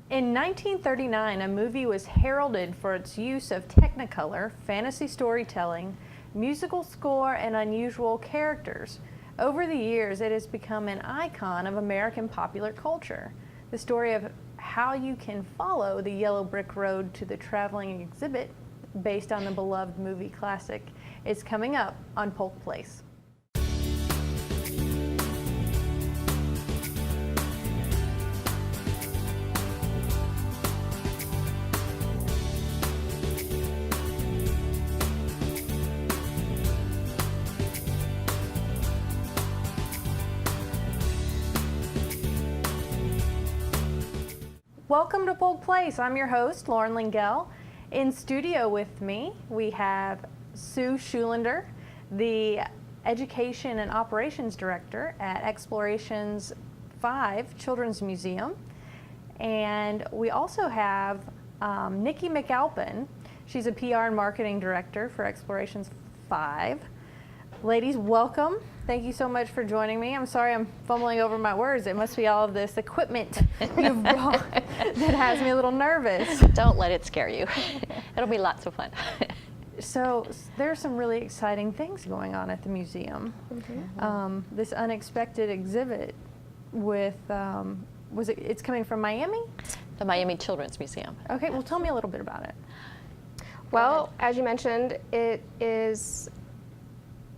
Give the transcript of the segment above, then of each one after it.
In 1939, a movie was heralded for its use of technicolor, fantasy storytelling, musical score, and unusual characters. Over the years, it has become an icon of American popular culture. The story of how you can follow the yellow brick road to the traveling exhibit, based on the beloved movie classic, is coming up on Polk Place. Welcome to Polk Place. I'm your host, Lauren Lingell. In studio with me, we have Sue Schulander, the Education and Operations Director at Explorations 5 Children's Museum. And we also have Nikki McAlpin. She's a PR and Marketing Director for Explorations 5. Ladies, welcome. Thank you so much for joining me. I'm sorry I'm fumbling over my words. It must be all of this equipment you've brought that has me a little nervous. Don't let it scare you. It'll be lots of fun. So there are some really exciting things going on at the museum. This unexpected exhibit with, it's coming from Miami? The Miami Children's Museum. Okay, well tell me a little bit about it. Well, as you mentioned, it is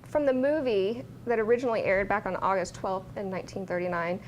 from the movie that originally aired back on August 12th in 1939.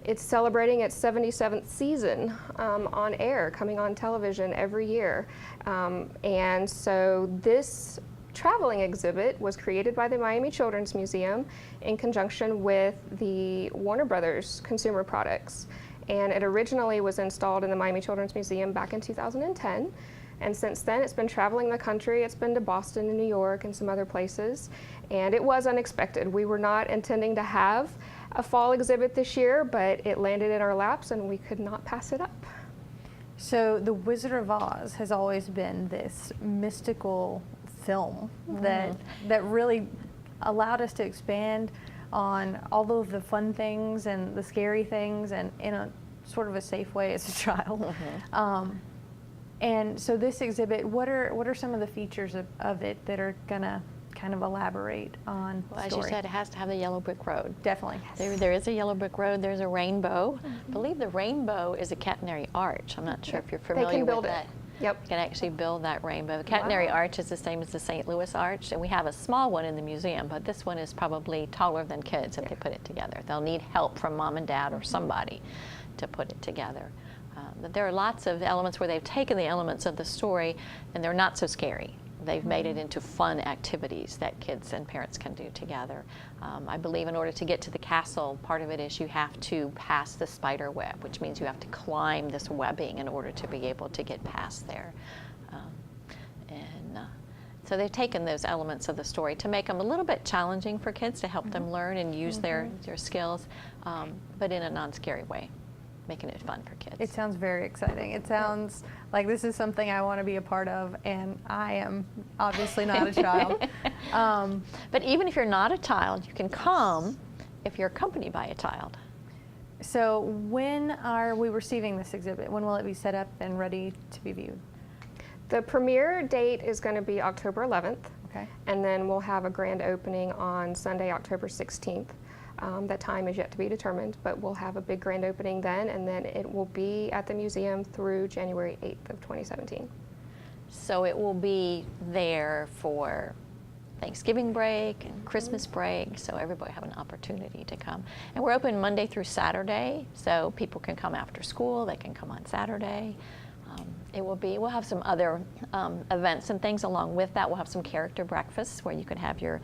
It's celebrating its 77th season on air, coming on television every year. And so this traveling exhibit was created by the Miami Children's Museum in conjunction with the Warner Brothers Consumer Products. And it originally was installed in the Miami Children's Museum back in 2010. And since then, it's been traveling the country. It's been to Boston and New York and some other places. And it was unexpected. We were not intending to have a fall exhibit this year, but it landed in our laps and we could not pass it up. So The Wizard of Oz has always been this mystical film that really allowed us to expand on all of the fun things and the scary things, and in a sort of a safe way as a child. And so this exhibit, what are some of the features of it that are gonna kind of elaborate on the Well, as story? you said, it has to have the yellow brick road. Definitely. There is a yellow brick road. There's a rainbow. I believe the rainbow is a catenary arch. I'm not sure if you're familiar with that. Yep. You can actually build that rainbow. The catenary arch is the same as the St. Louis arch, and we have a small one in the museum, but this one is probably taller than kids if they put it together. They'll need help from mom and dad or somebody to put it together. But there are lots of elements where they've taken the elements of the story and they're not so scary. They've made it into fun activities that kids and parents can do together. I believe in order to get to the castle, part of it is you have to pass the spider web, which means you have to climb this webbing in order to be able to get past there. So they've taken those elements of the story to make them a little bit challenging for kids, to help them learn and use their skills, but in a non-scary way, making it fun for kids. It sounds very exciting. It sounds like this is something I want to be a part of, and I am obviously not a child. But even if you're not a child, you can come if you're accompanied by a child. So when are we receiving this exhibit? When will it be set up and ready to be viewed? The premiere date is going to be October 11th. Okay. And then we'll have a grand opening on Sunday, October 16th. That time is yet to be determined, but we'll have a big grand opening then, and then it will be at the museum through January 8th of 2017. So it will be there for Thanksgiving break and Christmas break, so everybody have an opportunity to come. And we're open Monday through Saturday, so people can come after school, they can come on Saturday. We'll have some other events and things along with that. We'll have some character breakfasts where you can have your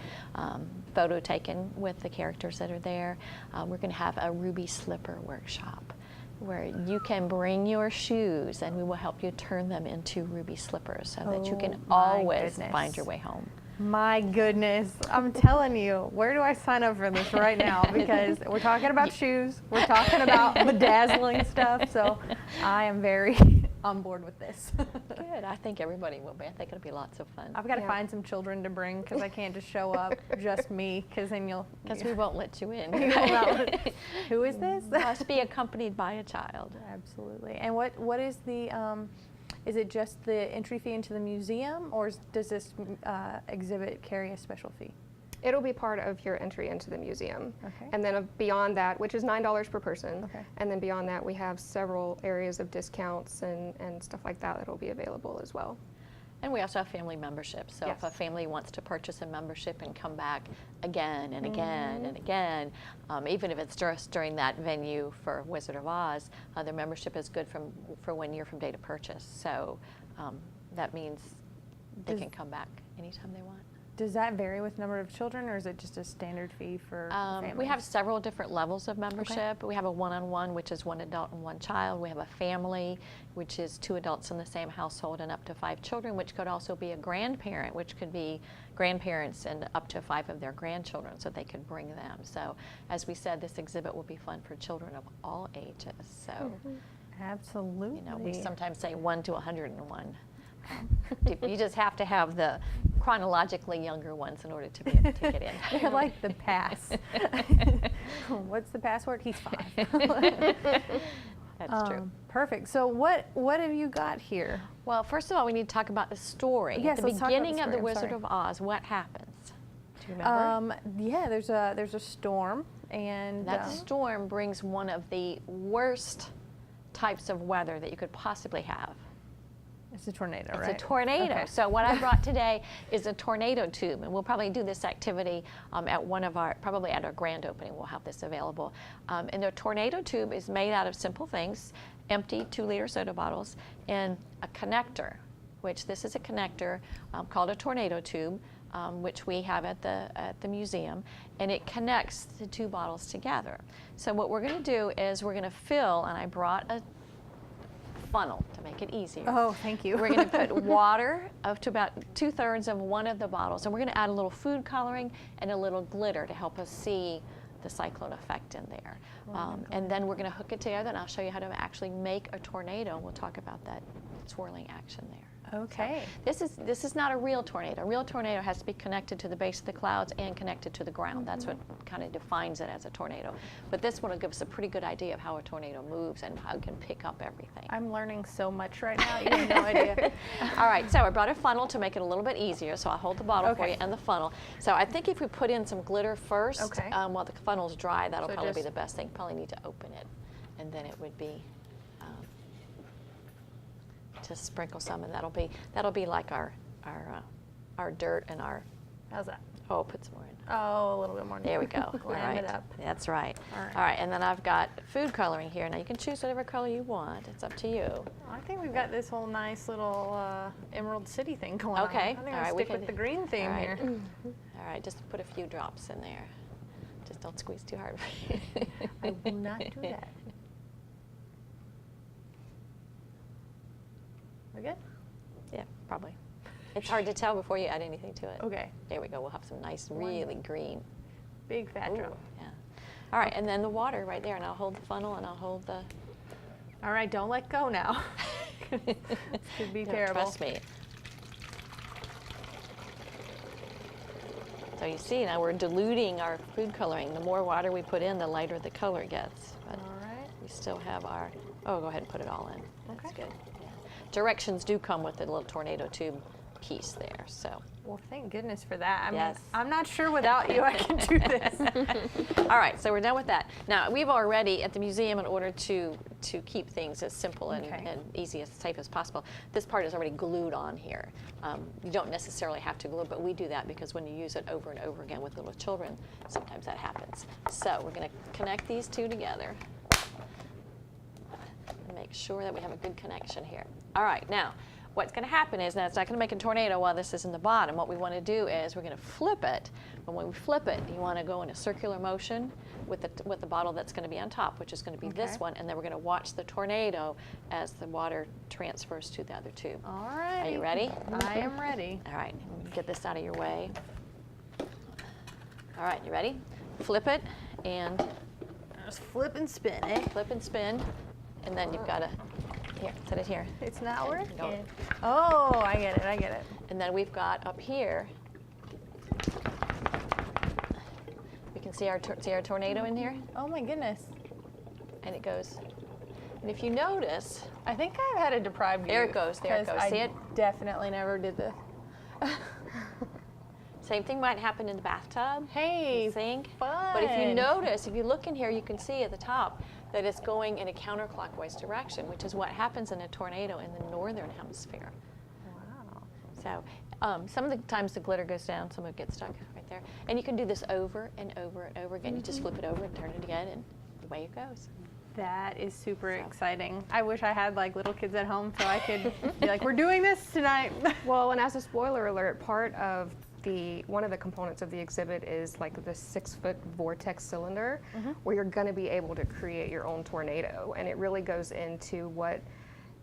photo taken with the characters that are there. We're going to have a ruby slipper workshop where you can bring your shoes and we will help you turn them into ruby slippers so that you can always find your way home. My goodness, I'm telling you, where do I sign up for this right now? Because we're talking about shoes, we're talking about bedazzling stuff, so I am very on board with this. Good. I think everybody will be. I think it'll be lots of fun. I've got to Yeah. find some children to bring because I can't just show up, just me, because then you'll. Because we won't let you in. You will not let- Who is this? Must be accompanied by a child. Absolutely. And what is the? Is it just the entry fee into the museum, or does this exhibit carry a special fee? It'll be part of your entry into the museum. Okay. And then beyond that, which is $9 per person. Okay. And then beyond that, we have several areas of discounts and stuff like that that'll be available as well. And we also have family memberships. So if a Yes. family wants to purchase a membership and come back again and again and again, even if it's just during that venue for Wizard of Oz, their membership is good for 1 year from day to purchase. So that means they Does- can come back anytime they want. Does that vary with number of children, or is it just a standard fee for families? We have several different levels of membership. We have a one-on-one, which is 1 adult and 1 child. We have a family, which is 2 adults in the same household and up to 5 children, which could also be a grandparent, which could be grandparents and up to 5 of their grandchildren, so they could bring them. So as we said, this exhibit will be fun for children of all ages. So, Absolutely. you know, we sometimes say 1 to 101. You just have to have the chronologically younger ones in order to be able to get in. They're like the pass. What's the password? He's 5. That's true. Perfect. So what have you got here? Well, first of all, we need to talk about the story. Yes, At the let's talk about the beginning of The story. I'm Wizard sorry. of Oz, what happens? Do you remember? Yeah, there's a storm, and That storm brings one of the worst types of weather that you could possibly have. it's a tornado, It's right? a tornado. Okay. So what I brought today is a tornado tube, and we'll probably do this activity at one of our, probably at our grand opening, we'll have this available. And the tornado tube is made out of simple things, empty 2-liter soda bottles, and a connector, which this is a connector called a tornado tube, which we have at the museum, and it connects the 2 bottles together. So what we're going to do is we're going to fill, and I brought a funnel to make it easier. Oh, thank you. We're going to put water up to about 2/3 of one of the bottles, and we're going to add a little food coloring and a little glitter to help us see the cyclone effect in there. And then we're going to hook it together, and I'll show you how to actually make a tornado. We'll talk about that swirling action there. Okay. So this is not a real tornado. A real tornado has to be connected to the base of the clouds and connected to the ground. That's what kind of defines it as a tornado. But this one will give us a pretty good idea of how a tornado moves and how it can pick up everything. I'm learning so much right now. You have no idea. All right, so I brought a funnel to make it a little bit easier, so I'll hold the bottle for Okay. you and the funnel. So I think if we put in some glitter first, Okay. while the funnel's dry, that'll So probably be just- the best thing. Probably need to open it, and then it would be to sprinkle some, and that'll be like our dirt and our. How's that? Oh, put some more in. Oh, a little bit more. There we go. All Glam right. it up. That's right. All right. All right, and then I've got food coloring here. Now you can choose whatever color you want. It's up to you. I think we've got this whole nice little Emerald City thing going on. Okay. I think All I'll right, we stick with can- the green theme all right. here. All right, just put a few drops in there. Just don't squeeze too hard. I will not do that. We good? Yeah, probably. It's hard to tell before you add anything to it. Okay. There we go. We'll have some nice, really green. Big fat Ooh, drop. yeah. All right, and then the water right there, and I'll hold the funnel and I'll hold the. All right, don't let go now. This could be No, terrible. Trust me. So you see, now we're diluting our food coloring. The more water we put in, the lighter the color gets. But All right. we still have our. Oh, go ahead and put it all in. That's Okay. good. Yeah. Directions do come with the little tornado tube piece there. So. Well, thank goodness for that. I mean, Yes. I'm not sure without you I can do this. All right, so we're done with that. Now, we've already, at the museum, in order to keep things as simple and, Okay. and easy, as safe as possible, this part is already glued on here. You don't necessarily have to glue it, but we do that because when you use it over and over again with little children, sometimes that happens. So we're going to connect these two together and make sure that we have a good connection here. All right, now, what's going to happen is, now it's not going to make a tornado while this is in the bottom. What we want to do is we're going to flip it. And when we flip it, you want to go in a circular motion with the bottle that's going to be on top, which is going to be this Okay. one. And then we're going to watch the tornado as the water transfers to the other tube. All right. Are you ready? I am ready. All right, get this out of your way. All right, you ready? Flip it and Just flip and spin, eh? flip and spin. And then you've got to Here, set it here. It's not Okay, working. go. Oh, I get it. I get it. And then we've got up here, you can see our tornado in here, Oh my goodness. and it goes. And if you notice, I think I've had a deprived view. There it goes, there it 'cause goes. I See it? definitely never did this. same thing might happen in the bathtub. Hey, Sink. fun. But if you notice, if you look in here, you can see at the top that it's going in a counterclockwise direction, which is what happens in a tornado in the northern hemisphere. Wow. So some of the times the glitter goes down, some of it gets stuck right there. And you can do this over and over and over again. You just flip it over and turn it again, and away it goes. That is super exciting. I wish I had like little kids at home so I could be like, we're doing this tonight. Well, and as a spoiler alert, part of one of the components of the exhibit is like the 6-foot vortex cylinder, where you're going to be able to create your own tornado, and it really goes into what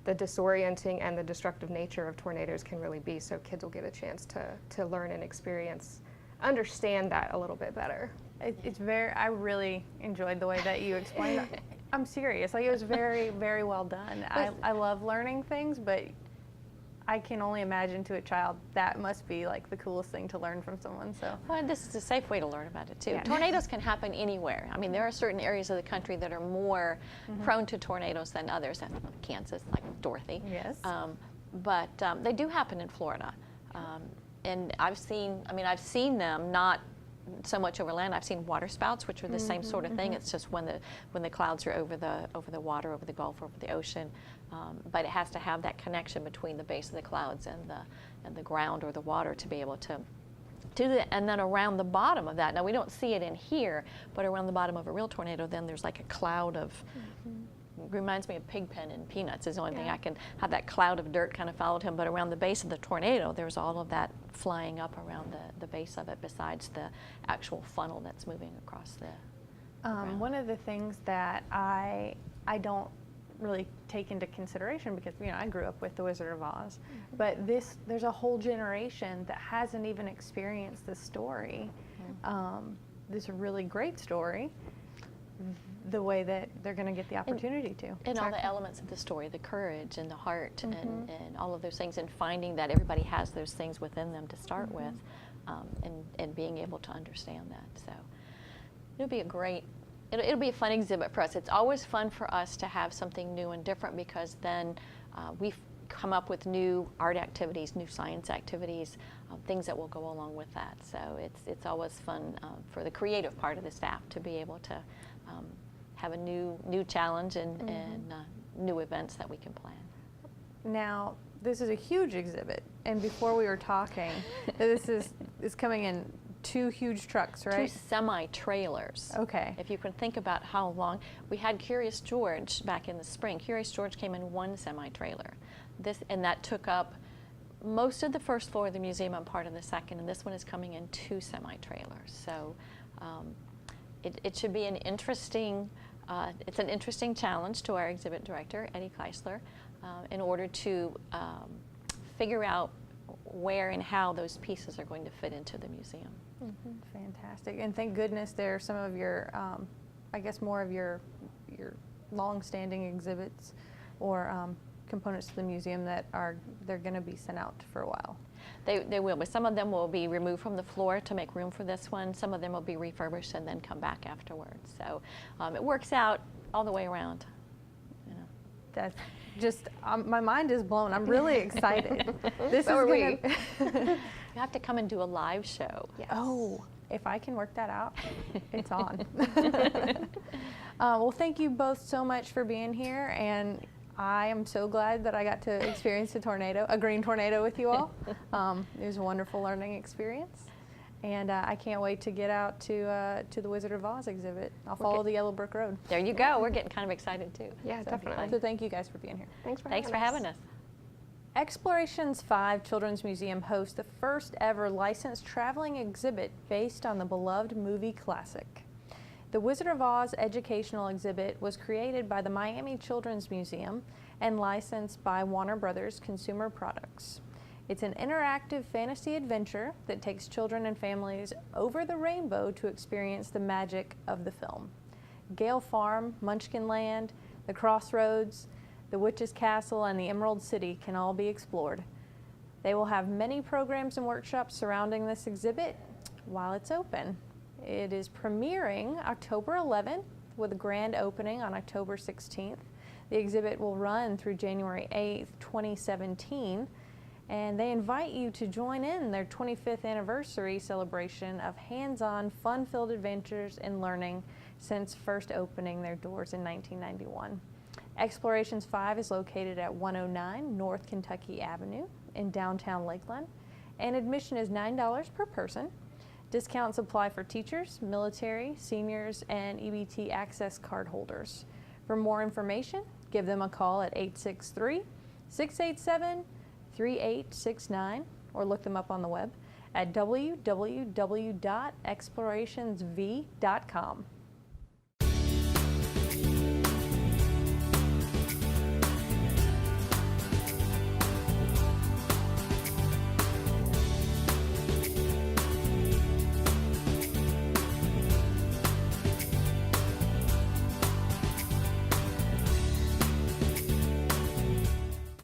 the disorienting and the destructive nature of tornadoes can really be. So kids will get a chance to learn and understand that a little bit better. It's very, I really enjoyed the way that you explained it. I'm serious. Like, it was very, very well done. I love learning things, but I can only imagine to a child that must be like the coolest thing to learn from someone. So. Well, this is a safe way to learn about it too. Yeah. Tornadoes can happen anywhere. I mean, there are certain areas of the country that are more prone to tornadoes than others. Kansas, like Dorothy. Yes. But they do happen in Florida, and I've seen them not so much over land. I've seen water spouts, which are the same sort of thing. It's just when the clouds are over the water, over the Gulf, over the ocean. But it has to have that connection between the base of the clouds and the ground or the water to be able to do that. And then around the bottom of that, now we don't see it in here, but around the bottom of a real tornado, then there's like a cloud of. Reminds me of Pigpen and Peanuts is the only thing I can have. That cloud of dirt kind of followed him, but around the base of the tornado, there's all of that flying up around the base of it, besides the actual funnel that's moving across the ground. One of the things that I don't really take into consideration, because I grew up with The Wizard of Oz, but there's a whole generation that hasn't even experienced this story, this really great story, the way that they're going to get the opportunity to. And all the elements of the story, the courage and the heart and all of those things, and finding that everybody has those things within them to start with, and being able to understand that. So it'll be a fun exhibit for us. It's always fun for us to have something new and different, because then we've come up with new art activities, new science activities, things that will go along with that. So it's always fun for the creative part of the staff to be able to have a new challenge and new events that we can plan. Now, this is a huge exhibit, and before we were talking, this is coming in 2 huge trucks, right? 2 semi-trailers. Okay. If you can think about how long, we had Curious George back in the spring. Curious George came in 1 semi-trailer. And that took up most of the first floor of the museum and part of the second, and this one is coming in 2 semi-trailers. So it should be an interesting challenge to our exhibit director, Eddie Keisler, in order to figure out where and how those pieces are going to fit into the museum. Fantastic. And thank goodness there are some of your, I guess more of your long-standing exhibits or components to the museum that they're going to be sent out for a while. They will, but some of them will be removed from the floor to make room for this one. Some of them will be refurbished and then come back afterwards. So it works out all the way around. That's just, my mind is blown. I'm really excited. This So is You have to come and do a live show. Yes. Oh, if I can work that out, it's on. Well, thank you both so much for being here, and I am so glad that I got to experience a green tornado with you all. It was a wonderful learning experience, and I can't wait to get out to the Wizard of Oz exhibit. I'll follow the Yellow Brick Road. There you go. We're getting kind of excited too. Yeah, definitely. So thank you guys for being here. Thanks for having us. Explorations 5 Children's Museum hosts the first ever licensed traveling exhibit based on the beloved movie classic. The Wizard of Oz educational exhibit was created by the Miami Children's Museum and licensed by Warner Brothers Consumer Products. It's an interactive fantasy adventure that takes children and families over the rainbow to experience the magic of the film. Gale Farm, Munchkin Land, the Crossroads, the Witch's Castle, and the Emerald City can all be explored. They will have many programs and workshops surrounding this exhibit while it's open. It is premiering October 11th with a grand opening on October 16th. The exhibit will run through January 8th, 2017, and they invite you to join in their 25th anniversary celebration of hands-on, fun-filled adventures and learning since first opening their doors in 1991. Explorations 5 is located at 109 North Kentucky Avenue in downtown Lakeland, and admission is $9 per person. Discounts apply for teachers, military, seniors, and EBT access card holders. For more information, give them a call at 863-687-3869 or look them up on the web at www.explorationsv.com.